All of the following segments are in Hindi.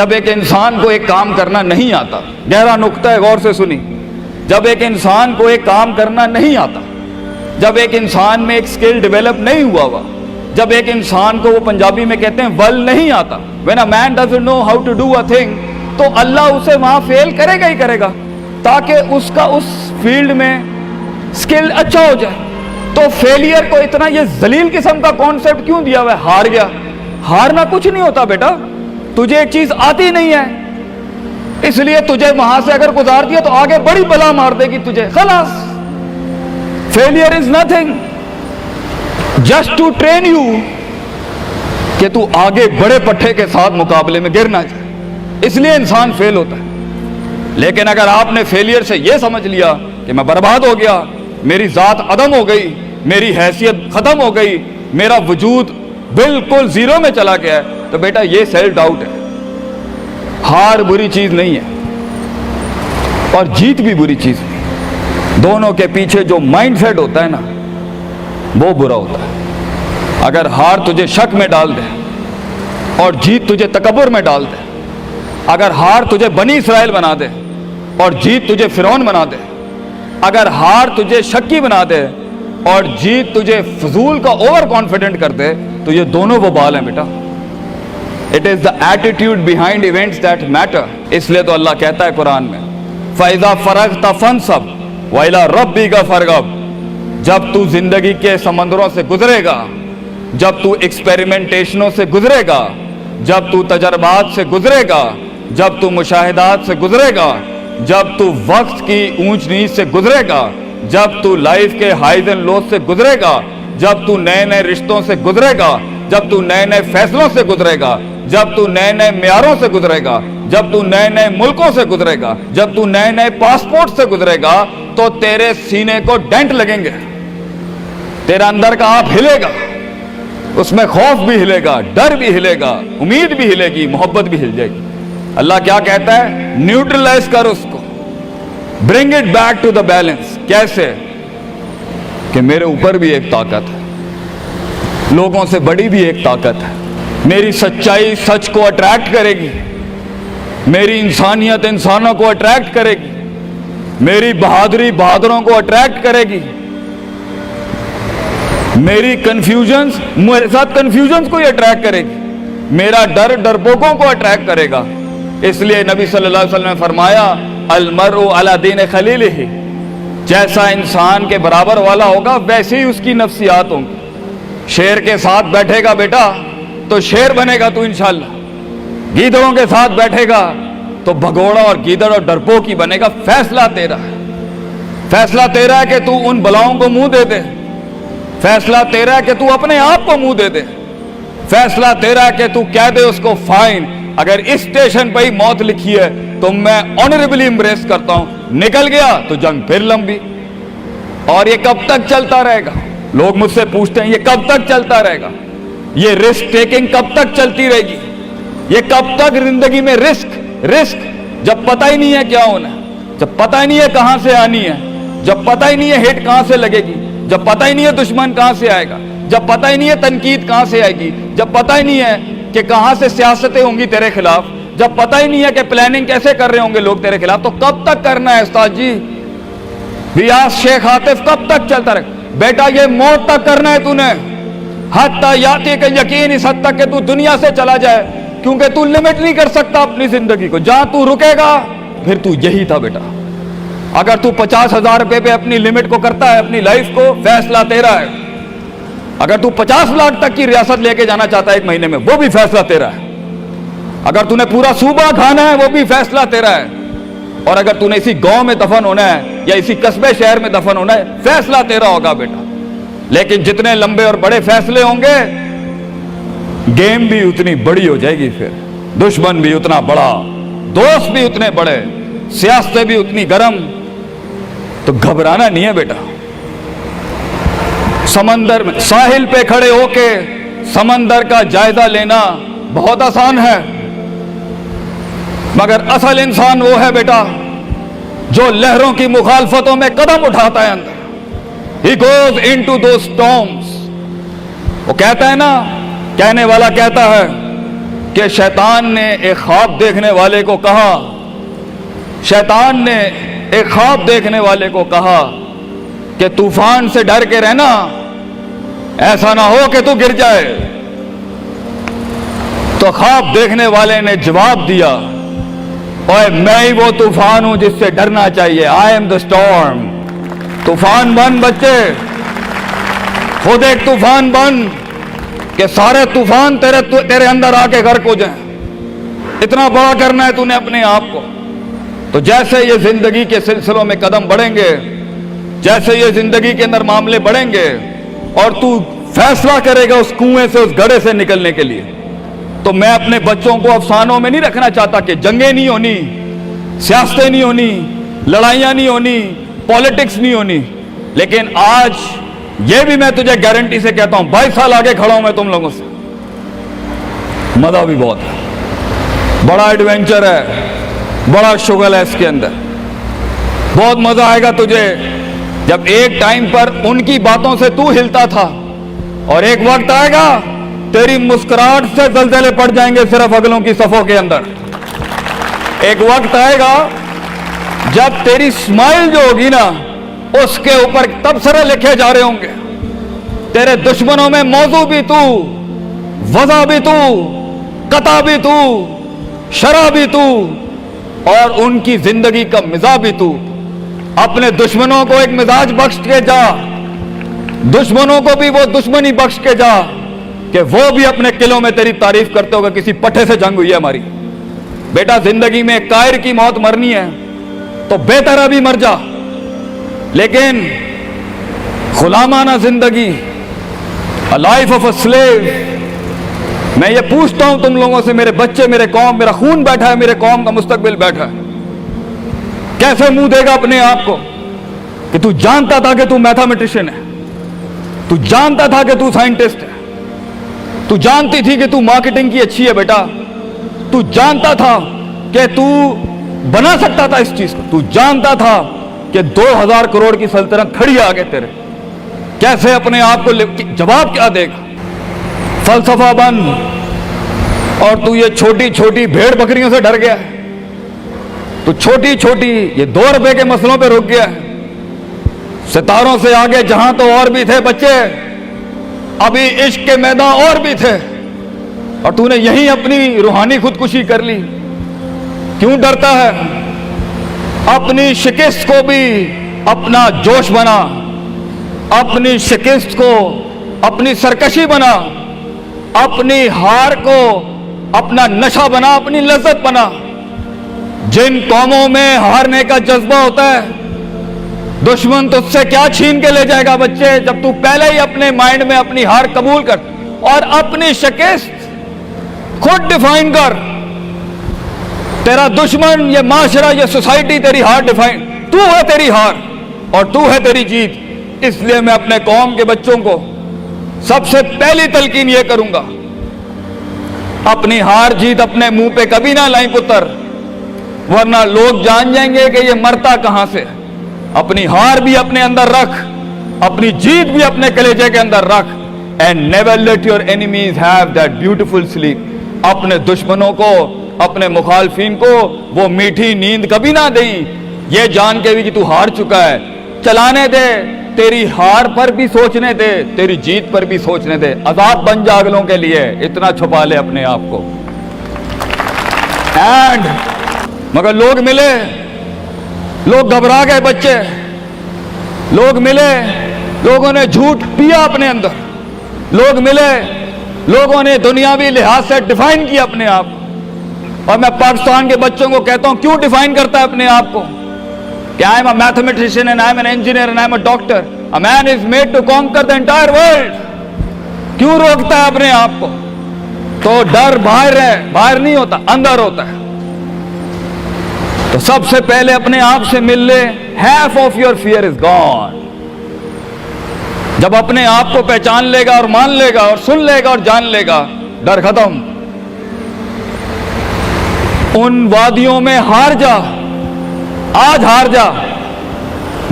जब एक इंसान को एक काम करना नहीं आता, गहरा नुक्ता है, गौर से सुनी। जब एक इंसान को एक काम करना नहीं आता, जब एक इंसान में एक स्किल डेवलप नहीं हुआ, जब एक इंसान को, वो पंजाबी में कहते हैं, वल नहीं आता, when a man doesn't know how to do a thing, तो अल्लाह उसे वहां फेल करेगा ही करेगा, ताकि उसका उस फील्ड में स्किल अच्छा हो जाए। तो फेलियर को इतना ये जलील किस्म का कॉन्सेप्ट क्यों दिया हुआ है? हार गया। हारना कुछ नहीं होता बेटा, तुझे एक चीज आती नहीं है, इसलिए तुझे वहां से अगर गुजार दिया तो आगे बड़ी बला मार देगी तुझे, खलास। Failure is nothing, just to train you कि तू आगे बड़े पट्टे के साथ मुकाबले में गिर ना जाए, इसलिए इंसान फेल होता है। लेकिन अगर आपने फेलियर से यह समझ लिया कि मैं बर्बाद हो गया, मेरी जात अदम हो गई, मेरी हैसियत खत्म हो गई, मेरा वजूद बिल्कुल जीरो में चला गया है, तो बेटा ये सेल्फ डाउट है। हार बुरी चीज नहीं है और जीत भी बुरी चीज नहीं, दोनों के पीछे जो माइंडसेट होता है ना, वो बुरा होता है। अगर हार तुझे शक में डाल दे और जीत तुझे तकब्बुर में डाल दे, अगर हार तुझे बनी इसराइल बना दे और जीत तुझे फिरौन बना दे, अगर हार तुझे शक्की बना दे और जीत तुझे फजूल का ओवर कॉन्फिडेंट कर दे, तो ये दोनों वबाल हैं बेटा। It is the attitude behind events that matter. इसलिए तो अल्लाह कहता है कुरान में, फैज़ा फरग़्ता फंसब व इला रब्बिका फरग़ब। जब तू जिंदगी के समंदरों से गुजरेगा, जब तू एक्सपेरिमेंटेशनों से गुजरेगा, जब तू तजर्बात से गुजरेगा, जब तू मुशाहिदात से गुजरेगा, जब तू वक्त की ऊंच नीच से गुजरेगा, जब तू लाइफ के हाइज एंड लोज से गुजरेगा, जब तू नए नए रिश्तों से गुजरेगा, जब तू नए नए फैसलों से गुजरेगा, जब तू नए नए म्यारों से गुजरेगा, जब तू नए नए मुल्कों से गुजरेगा, जब तू नए नए पासपोर्ट से गुजरेगा, तो तेरे सीने को डेंट लगेंगे, तेरा अंदर का आप हिलेगा, उसमें खौफ भी हिलेगा, डर भी हिलेगा, उम्मीद भी हिलेगी, मोहब्बत भी हिल जाएगी। अल्लाह क्या कहता है? न्यूट्रलाइज कर उसको, bring it back to the balance. कैसे? कि मेरे ऊपर भी एक ताकत है, लोगों से बड़ी भी एक ताकत है, मेरी सच्चाई सच को अट्रैक्ट करेगी, मेरी इंसानियत इंसानों को अट्रैक्ट करेगी, मेरी बहादुरी बहादुरों को अट्रैक्ट करेगी, मेरी कंफ्यूजन्स मेरे साथ कंफ्यूजन्स को ही अट्रैक्ट करेगी, मेरा डर डरपोकों को अट्रैक्ट करेगा। इसलिए नबी सल्लल्लाहु अलैहि वसल्लम ने फरमाया, अल मरउ अला दीन खलीलिही, जैसा इंसान के बराबर वाला होगा वैसे ही उसकी नफ्सियात होंगी। शेर के साथ बैठेगा बेटा तो शेर बनेगा तू इंशाल्लाह, गीदड़ों के साथ बैठेगा तो भगोड़ा और गीदड़ और डरपोक ही बनेगा। फैसला तेरा है, फैसला तेरा है कि तू उन बलाओं को मुंह दे दे, फैसला तेरा है कि तू अपने आप को मुंह दे दे, फैसला तेरा है कि तू कह दे उसको फाइन, अगर इस स्टेशन पर ही मौत लिखी है तो मैं ऑनरेबली एम्ब्रेस करता हूं, निकल गया तो जंग फिर लंबी। और ये कब तक चलता रहेगा? लोग मुझसे पूछते हैं ये कब तक चलता रहेगा, ये रिस्क टेकिंग कब तक चलती रहेगी, ये कब तक जिंदगी में रिस्क रिस्क, जब पता ही नहीं है क्या होना है, जब पता ही नहीं है कहां से आनी है, जब पता ही नहीं है हिट कहां से लगेगी, जब पता ही नहीं है दुश्मन कहां से आएगा, जब पता ही नहीं है तनकीद कहां से आएगी, जब पता ही नहीं है कि कहां से सियासतें होंगी तेरे खिलाफ, जब पता ही नहीं है कि प्लानिंग कैसे कर रहे होंगे लोग तेरे खिलाफ, तो कब तक करना है उस्ताद जी? रियाज शेख आतिफ, कब तक चलता रहे? बेटा ये मौत तक करना है तूने, हत्ता याती के यकीन, इस हद तक कि तू दुनिया से चला जाए, क्योंकि तू लिमिट नहीं कर सकता अपनी जिंदगी को। जहां तू रुकेगा फिर तू यही था बेटा। अगर तू 50,000 रुपए पे अपनी लिमिट को करता है, अपनी लाइफ को, फैसला तेरा है। अगर तू 50 लाख तक की रियासत लेके जाना चाहता है एक महीने में, वो भी फैसला तेरा है। अगर तूने पूरा सूबा खाना है, वो भी फैसला तेरा है। और अगर तूने इसी गांव में दफन होना है या इसी कस्बे शहर में दफन होना है, फैसला तेरा होगा बेटा। लेकिन जितने लंबे और बड़े फैसले होंगे, गेम भी उतनी बड़ी हो जाएगी, फिर दुश्मन भी उतना बड़ा, दोस्त भी उतने बड़े, सियासतें भी उतनी गर्म। तो घबराना नहीं है बेटा। समंदर में साहिल पे खड़े होके समंदर का जायजा लेना बहुत आसान है, मगर असल इंसान वो है बेटा जो लहरों की मुखालफतों में कदम उठाता है अंदर। He goes into those storms। वो कहता है ना, कहने वाला कहता है कि शैतान ने एक ख्वाब देखने वाले को कहा, शैतान ने एक ख्वाब देखने वाले को कहा कि तूफान से डर के रहना, ऐसा ना हो कि तू गिर जाए। तो ख्वाब देखने वाले ने जवाब दिया, ओए मैं ही वो तूफान हूं जिससे डरना चाहिए। I am the storm. तूफान बन बच्चे, खुद एक तूफान बन कि सारे तूफान तेरे अंदर आके गर्क हो जाएं। इतना बड़ा करना है तूने अपने आप को। तो जैसे ये जिंदगी के सिलसिलों में कदम बढ़ेंगे, जैसे ये जिंदगी के अंदर मामले बढ़ेंगे और तू फैसला करेगा उस कुएं से, उस गड्ढे से निकलने के लिए, तो मैं अपने बच्चों को अफसानों में नहीं रखना चाहता कि जंगें नहीं होनी, सियासतें नहीं होनी, लड़ाइयां नहीं होनी, पॉलिटिक्स नहीं होनी। लेकिन आज ये भी मैं तुझे गारंटी से कहता हूं, 22 साल आगे खड़ा हूं मैं तुम लोगों से। मजा भी बहुत है, बड़ा एडवेंचर है, बड़ा शुगल है इसके अंदर। बहुत मजा आएगा तुझे जब एक टाइम पर उनकी बातों से तू हिलता था और एक वक्त आएगा तेरी मुस्कुराहट से दलदले पड़ जाएंगे सिर्फ अगलों की सफों के अंदर। एक वक्त आएगा जब तेरी स्माइल जो होगी ना, उसके ऊपर तबसरे लिखे जा रहे होंगे। तेरे दुश्मनों में मौजू भी तू, वजह भी तू, कता भी तू, शरा भी तू और उनकी जिंदगी का मिजाज भी तू। अपने दुश्मनों को एक मिजाज बख्श के जा, दुश्मनों को भी वो दुश्मनी बख्श के जा कि वो भी अपने किलों में तेरी तारीफ करते होगा किसी पट्टे से जंग हुई है हमारी। बेटा जिंदगी में कायर की मौत मरनी है तो बेहतर अभी मर जा, लेकिन गुलामाना जिंदगी, a life of a slave. मैं ये पूछता हूं तुम लोगों से, मेरे बच्चे, मेरे कौम, मेरा खून बैठा है, मेरे कौम का मुस्तकबिल बैठा है, कैसे मुंह देगा अपने आप को कि तू जानता था कि तू मैथमेटिशियन है, तू जानता था कि तू साइंटिस्ट है, तू जानती थी कि तू मार्केटिंग की अच्छी है बेटा, तू जानता था कि तू बना सकता था इस चीज को, तू जानता था कि 2000 करोड़ की सल्तनत खड़ी है आगे तेरे, कैसे अपने आप को जवाब क्या देगा? फलसफा बन और तू ये छोटी छोटी भेड़ बकरियों से डर गया है, तू छोटी छोटी ये 2 रुपए के मसलों पे रुक गया है। सितारों से आगे जहां तो और भी थे बच्चे, अभी इश्क के मैदान और भी थे, और तूने यहीं अपनी रूहानी खुदकुशी कर ली। क्यों डरता है? अपनी शिकस्त को भी अपना जोश बना, अपनी शिकस्त को अपनी सरकशी बना, अपनी हार को अपना नशा बना, अपनी लज्जत बना। जिन कौमों में हारने का जज्बा होता है, दुश्मन तुझसे क्या छीन के ले जाएगा बच्चे, जब तू पहले ही अपने माइंड में अपनी हार कबूल कर और अपनी शिकस्त खुद डिफाइन कर। तेरा दुश्मन, ये माशरा, ये सोसाइटी तेरी हार डिफाइन, तू है तेरी हार और तू है तेरी जीत। इसलिए मैं अपने कौम के बच्चों को सबसे पहली तलकीन ये करूंगा, अपनी हार जीत अपने मुंह पे कभी ना लाई पुत्र, वरना लोग जान जाएंगे कि ये मरता कहां से। अपनी हार भी अपने अंदर रख, अपनी जीत भी अपने कलेजे के अंदर रख। And never let your enemies have that beautiful sleep. अपने दुश्मनों को, अपने मुखालफिन को वो मीठी नींद कभी ना दें, ये जान के भी कि तू हार चुका है। चलाने दे, तेरी हार पर भी सोचने दे, तेरी जीत पर भी सोचने दे। आजाद बन जा अगलों के लिए, इतना छुपा ले अपने आप को। एंड मगर लोग मिले, लोग घबरा गए बच्चे, लोग मिले, लोगों ने झूठ पिया अपने अंदर, लोग मिले, लोगों ने दुनियावी लिहाज से डिफाइन किया अपने आप को। और मैं पाकिस्तान के बच्चों को कहता हूं, क्यों डिफाइन करता है अपने आप को कि I am a mathematician and I am an engineer and I am a doctor. A man is made to conquer the entire world. क्यों रोकता है अपने आप को? तो डर बाहर है, बाहर नहीं होता, अंदर होता है। तो सबसे पहले अपने आप से मिल ले, half of your fear is gone। जब अपने आप को पहचान लेगा और मान लेगा और सुन लेगा और जान लेगा, डर खत्म। उन वादियों में हार जा, आज हार जा,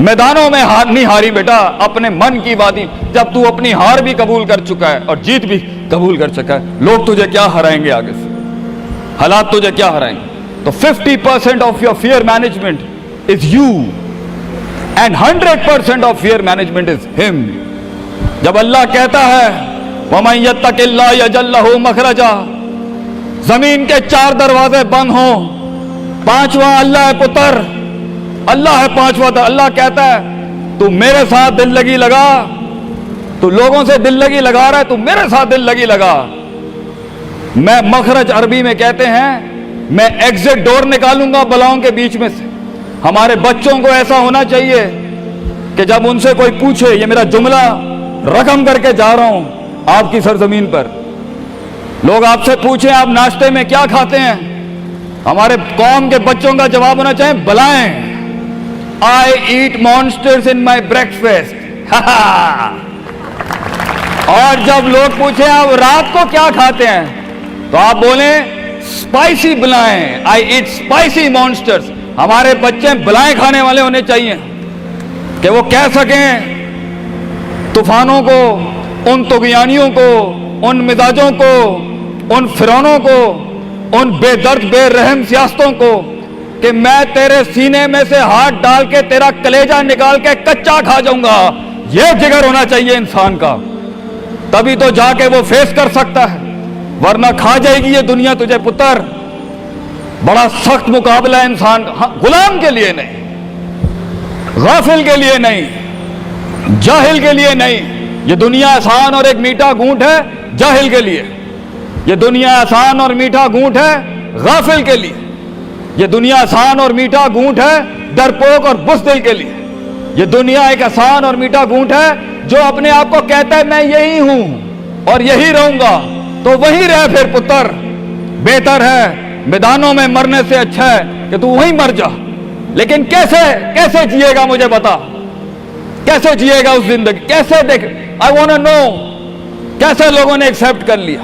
मैदानों में हार नहीं हारी बेटा, अपने मन की वादी। जब तू अपनी हार भी कबूल कर चुका है और जीत भी कबूल कर चुका है, लोग तुझे क्या हराएंगे आगे से? हालात तुझे क्या हराएंगे? तो 50% of your fear management is you and 100% of fear management is him. जब अल्लाह कहता है वमन यत्तकिल्लाह यजअल लहू मखरजा, जमीन के 4 दरवाजे बंद हो, 5वां अल्लाह है पुत्र, अल्लाह है 5वां। अल्लाह कहता है तू मेरे साथ दिल लगी लगा, तू लोगों से दिल लगी लगा रहा है, तू मेरे साथ दिल लगी लगा। मैं मखरज अरबी में कहते हैं मैं एग्जिट डोर निकालूंगा बलाओं के बीच में से। हमारे बच्चों को ऐसा होना चाहिए कि जब उनसे कोई पूछे, ये मेरा जुमला रकम करके जा रहा हूं आपकी सरजमीन पर, लोग आपसे पूछें आप नाश्ते में क्या खाते हैं, हमारे कौम के बच्चों का जवाब होना चाहिए बलाएं, आई ईट मॉन्स्टर्स इन माई ब्रेकफास्ट। और जब लोग पूछे आप रात को क्या खाते हैं, तो आप बोले स्पाइसी बलाएं, आई ईट स्पाइसी मॉन्स्टर्स। हमारे बच्चे बलाएं खाने वाले होने चाहिए कि वो कह सकें तूफानों को, उन तुगयानियों को, उन मिजाजों को, उन फिरौनों को, उन बेदर्द बेरहम सियासतों को कि मैं तेरे सीने में से हाथ डाल के तेरा कलेजा निकाल के कच्चा खा जाऊंगा। यह जिगर होना चाहिए इंसान का, तभी तो जाके वो फेस कर सकता है, वरना खा जाएगी ये दुनिया तुझे पुत्र। बड़ा सख्त मुकाबला है इंसान का। हाँ, गुलाम के लिए नहीं, गाफिल के लिए नहीं, जाहिल के लिए नहीं। ये दुनिया आसान और एक मीठा घूंट है जाहिल के लिए, ये दुनिया आसान और मीठा घूंट है गाफिल के लिए, ये दुनिया आसान और मीठा घूंट है डरपोक और बुज़दिल के लिए। ये दुनिया एक आसान और मीठा घूंट है जो अपने आप को कहता है मैं यही हूं और यही रहूंगा, तो वही रह फिर पुत्र। बेहतर है मैदानों में मरने से अच्छा है कि तू वहीं मर जा। लेकिन कैसे कैसे जिएगा मुझे बता, कैसे जिएगा उस जिंदगी, कैसे देख, आई वांट टू नो कैसे लोगों ने एक्सेप्ट कर लिया।